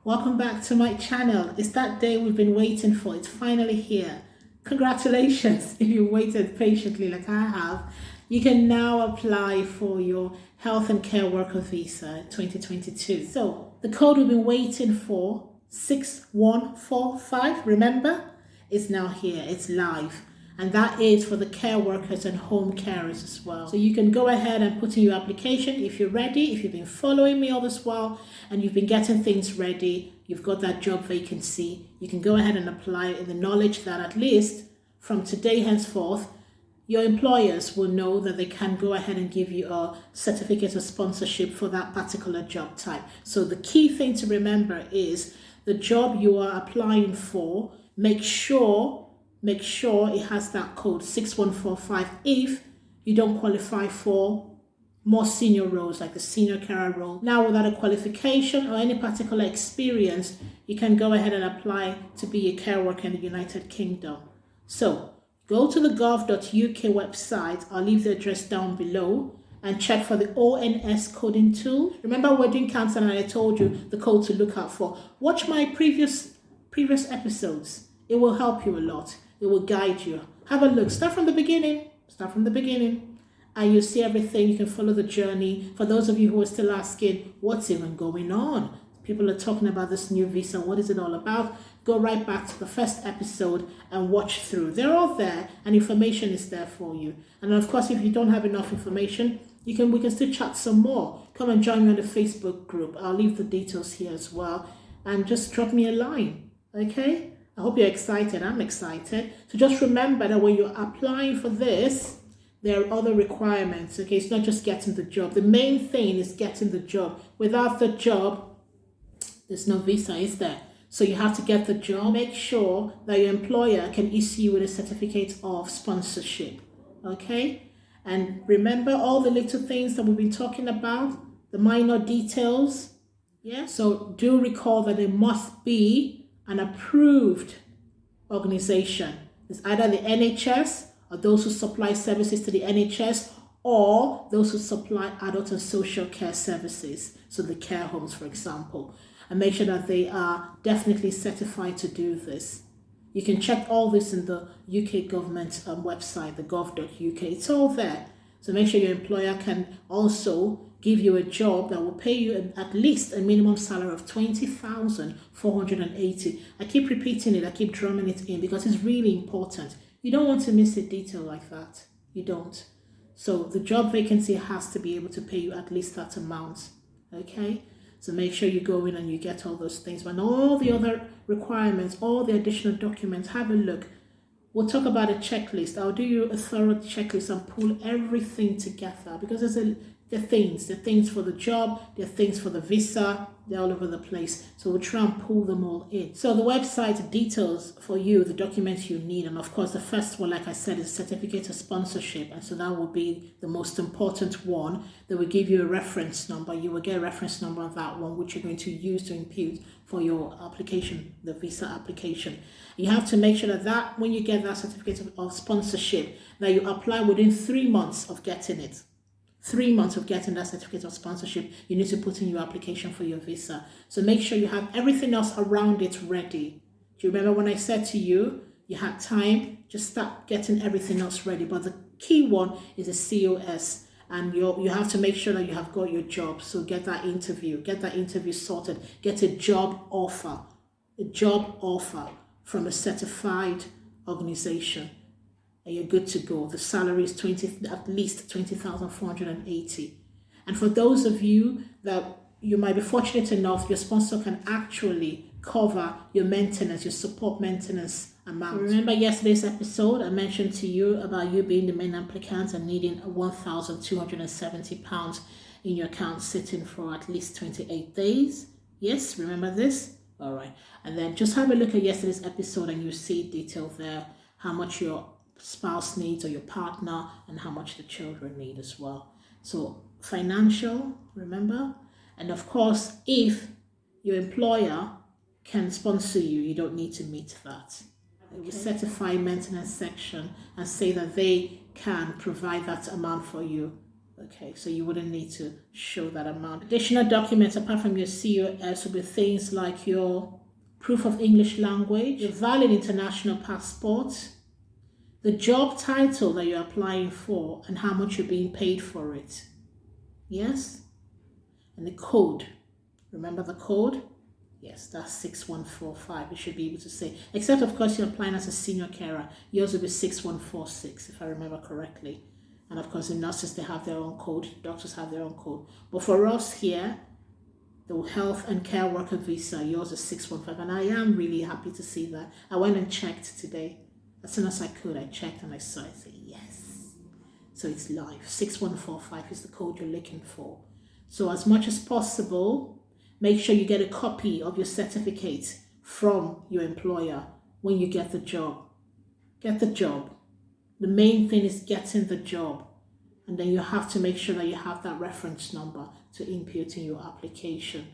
Welcome back to my channel. It's that day we've been waiting for. It's finally here. Congratulations if you waited patiently like I have. You can now apply for your health and care worker visa 2022. So the code we've been waiting for, 6145, remember? It's now here. It's live. And that is for the care workers and home carers as well. So you can go ahead and put in your application if you're ready, if you've been following me all this while and you've been getting things ready, you've got that job vacancy, you can go ahead and apply in the knowledge that at least from today henceforth, your employers will know that they can go ahead and give you a certificate of sponsorship for that particular job type. So the key thing to remember is the job you are applying for, make sure it has that code 6145 if you don't qualify for more senior roles like the senior carer role. Now, without a qualification or any particular experience, you can go ahead and apply to be a care worker in the United Kingdom. So go to the gov.uk website. I'll leave the address down below and check for the ONS coding tool. Remember, we're doing counseling and I told you the code to look out for. Watch my previous episodes. It will help you a lot. It will guide you. Have a look. Start from the beginning. And you'll see everything. You can follow the journey. For those of you who are still asking, what's even going on? People are talking about this new visa. What is it all about? Go right back to the first episode and watch through. They're all there and information is there for you. And of course, if you don't have enough information, we can still chat some more. Come and join me on the Facebook group. I'll leave the details here as well. And just drop me a line. Okay? I hope you're excited. I'm excited. So just remember that when you're applying for this, there are other requirements. Okay, it's not just getting the job. The main thing is getting the job. Without the job, there's no visa, is there? So you have to get the job. Make sure that your employer can issue you with a certificate of sponsorship. Okay? And remember all the little things that we've been talking about, the minor details. Yeah. So do recall that there must be an approved organization. It's either the NHS or those who supply services to the NHS or those who supply adult and social care services. So the care homes, for example. And make sure that they are definitely certified to do this. You can check all this in the UK government website, the gov.uk. It's all there. So make sure your employer can also give you a job that will pay you at least a minimum salary of 20,480. I keep repeating it, I keep drumming it in because it's really important. You don't want to miss a detail like that. You don't. So the job vacancy has to be able to pay you at least that amount. Okay? So make sure you go in and you get all those things. But all the other requirements, all the additional documents, have a look. We'll talk about a checklist. I'll do you a thorough checklist and pull everything together because there are things for the job, there are things for the visa, they're all over the place. So we'll try and pull them all in. So the website details for you the documents you need. And of course, the first one, like I said, is certificate of sponsorship. And so that will be the most important one. They will give you a reference number. You will get a reference number on that one, which you're going to use to impute for your application, the visa application. You have to make sure that when you get that certificate of sponsorship, that you apply within 3 months of getting it. 3 months of getting that certificate of sponsorship, you need to put in your application for your visa. So make sure you have everything else around it ready. Do you remember when I said to you, you had time, just start getting everything else ready. But the key one is a COS. And you have to make sure that you have got your job. So get that interview sorted. Get a job offer from a certified organization. And you're good to go. The salary is at least 20,480. And for those of you that you might be fortunate enough, your sponsor can actually cover your maintenance, your support maintenance amount. Remember yesterday's episode, I mentioned to you about you being the main applicant and needing £1,270 in your account sitting for at least 28 days. Yes, remember this? All right. And then just have a look at yesterday's episode and you see detail there, how much your spouse needs or your partner and how much the children need as well. So financial, remember? And of course, if your employer can sponsor you, you don't need to meet that. Okay. You certify maintenance section and say that they can provide that amount for you. Okay, so you wouldn't need to show that amount. Additional documents apart from your COS will be things like your proof of English language, your valid international passport, the job title that you're applying for and how much you're being paid for it. Yes? And the code. Remember the code? Yes, that's 6145. You should be able to say. Except, of course, you're applying as a senior carer. Yours will be 6146, if I remember correctly. And, of course, the nurses, they have their own code. Doctors have their own code. But for us here, the health and care worker visa, yours is 615. And I am really happy to see that. I went and checked today. As soon as I could, I checked and I saw it. I said, yes. So it's live. 6145 is the code you're looking for. So as much as possible, make sure you get a copy of your certificate from your employer when you get the job. Get the job. The main thing is getting the job. And then you have to make sure that you have that reference number to input in your application.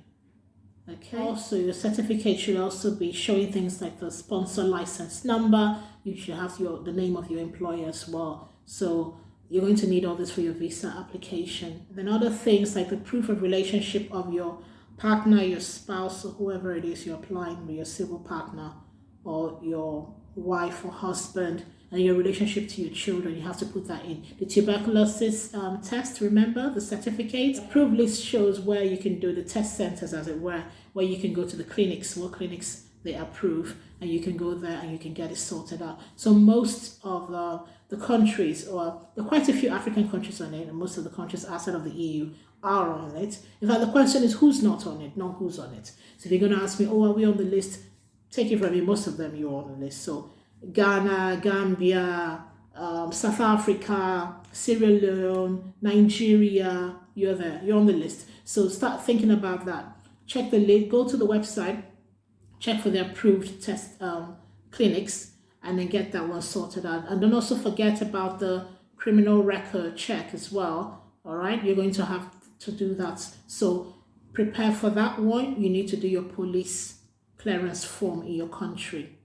Okay. Also, your certificate should also be showing things like the sponsor license number. You should have the name of your employer as well. So you're going to need all this for your visa application. Then other things like the proof of relationship of your partner, your spouse, or whoever it is you're applying with, your civil partner or your wife or husband, and your relationship to your children. You have to put that in. The tuberculosis test, remember, the certificate. The approved list shows where you can do the test centers, as it were, where you can go to the clinics, what clinics they approve, and you can go there and you can get it sorted out. So most of the countries, or there are quite a few African countries on it, and most of the countries outside of the EU are on it. In fact, the question is who's not on it, not who's on it. So if you're going to ask me, oh, are we on the list? Take it from me, most of them you're on the list. So Ghana, Gambia, South Africa, Sierra Leone, Nigeria, you're there, you're on the list. So start thinking about that. Check the list, go to the website, check for the approved test clinics, and then get that one sorted out. And don't also forget about the criminal record check as well. All right, you're going to have to do that. So prepare for that one. You need to do your police clearance form in your country.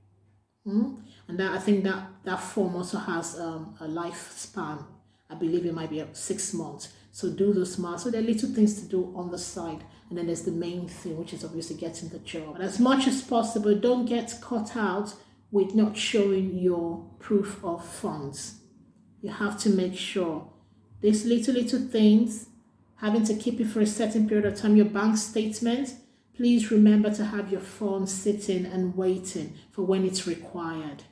And that, I think that form also has a lifespan. I believe it might be 6 months. So do those marks. So there are little things to do on the side. And then there's the main thing, which is obviously getting the job. But as much as possible, don't get caught out with not showing your proof of funds. You have to make sure these little things, having to keep it for a certain period of time, your bank statement, please remember to have your phone sitting and waiting for when it's required.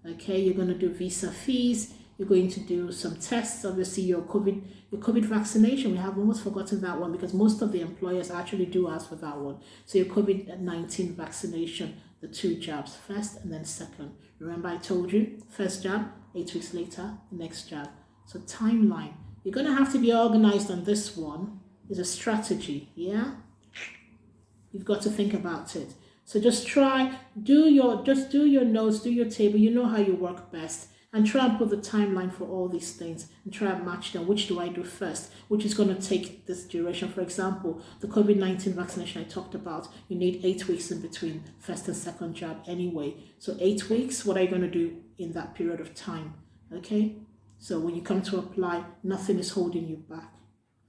Okay, you're going to do visa fees. You're going to do some tests. Obviously, your COVID vaccination. We have almost forgotten that one because most of the employers actually do ask for that one. So your COVID-19 vaccination, the 2 jabs, first and then second. Remember I told you, first jab, 8 weeks later, the next jab. So timeline. You're going to have to be organized on this one. It's a strategy, yeah? You've got to think about it. So just do your notes, do your table. You know how you work best. And try and put the timeline for all these things and try and match them. Which do I do first? Which is going to take this duration? For example, the COVID-19 vaccination I talked about, you need 8 weeks in between first and second jab anyway. So 8 weeks, what are you going to do in that period of time? Okay? So when you come to apply, nothing is holding you back.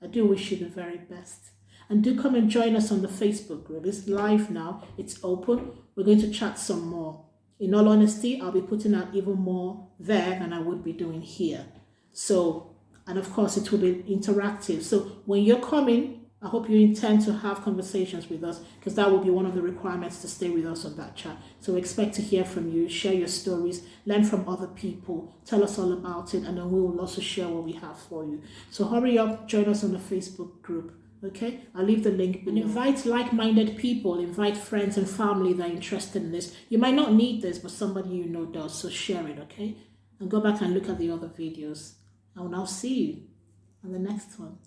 I do wish you the very best. And do come and join us on the Facebook group. It's live now. It's open. We're going to chat some more. In all honesty, I'll be putting out even more there than I would be doing here. So, and of course, it will be interactive. So when you're coming, I hope you intend to have conversations with us because that will be one of the requirements to stay with us on that chat. So we expect to hear from you, share your stories, learn from other people, tell us all about it, and then we will also share what we have for you. So hurry up, join us on the Facebook group. Okay, I'll leave the link below. And invite like-minded people, invite friends and family that are interested in this. You might not need this, but somebody you know does, so share it, okay? And go back and look at the other videos. And I'll see you on the next one.